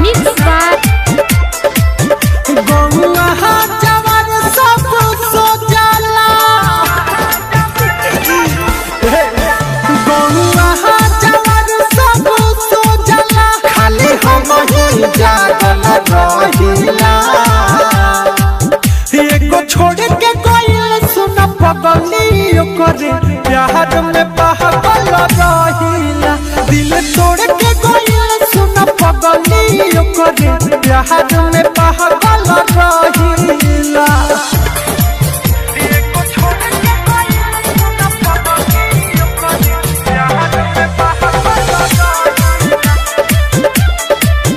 mix by गौआ जवान सब सो जाला गौआ जवान सब सो जाला खाली हम ही जागल रहिला एको छोड़ के गइल सुन पगली करे प्यार में पागल रहिला दिल तोड़ के गइल सुन पगली करे प्यार में पागल रहिला एको छोड़ के गइल सुन पगली करे प्यार में पागल रहिला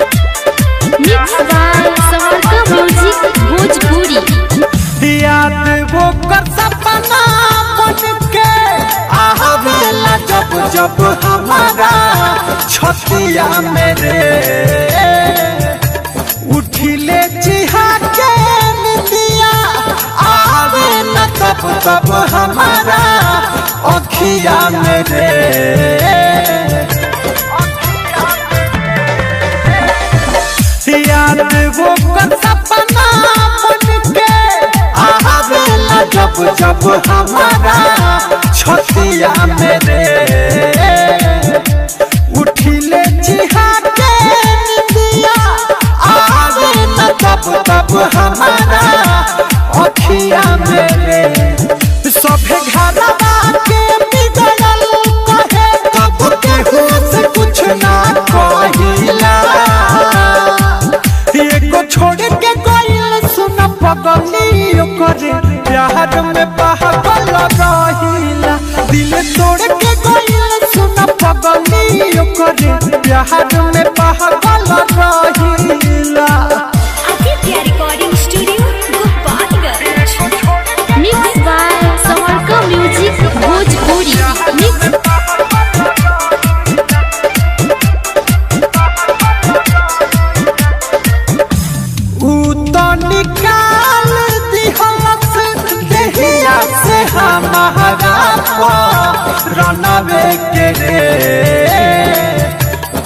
मिक्स बाय समरका म्यूजिक भोजपुरी याद वो कर सपना बन के आवेला जब जब हमारा छतिया मेरे उठिले चिहा के निदिया आवे न तब तब हमारा अखिया मेरे याद वो कर सपना बन के आवेला जब जब हमारा छतिया मेरे उठिले चिहा के निदिया आवे न तब तब हमारा अखिया मेरे सभे घरवा के बिगड़ल कहे तब केहू से कुछ ना कहिला एको छोड़ के गइल सुन पगली करे प्यार में पागल रहिला दिल तोड़ के गइल सुन पगली करे प्यार में पागल रहिला Aditya recording studio Gopalganj mix by समरका म्यूजिक भोजपुरी मिक्स निकाल दिहलस देहिया से हमारा रनवे के रे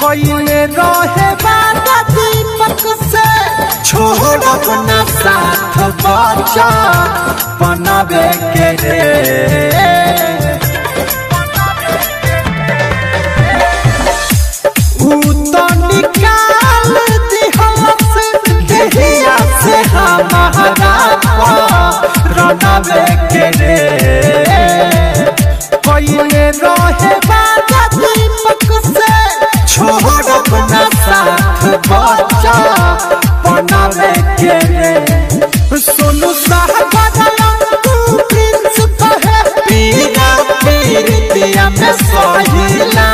कइले रहे बादा दीपक से छोड़ब न साथ बचा बनवे के रे निकाल दिहलस देहिया से हमारा रनवे के रे कइले रहे बादा दीपक से छोड़ब न साथ बचा बनवे के रे सोनू साहब तू प्रिंस कहे पीरा पीरिया में सहिला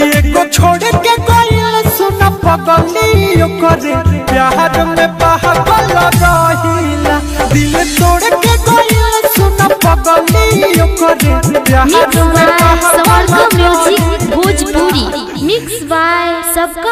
एको छोड़ के गइल सुन पगली करे प्यार में पागल रहिला दिल तोड़ के गइल सुन पगली करे प्यार मिक्स में बाय समरका पागल म्यूजिक भोजपुरी मिक्स बाय सबका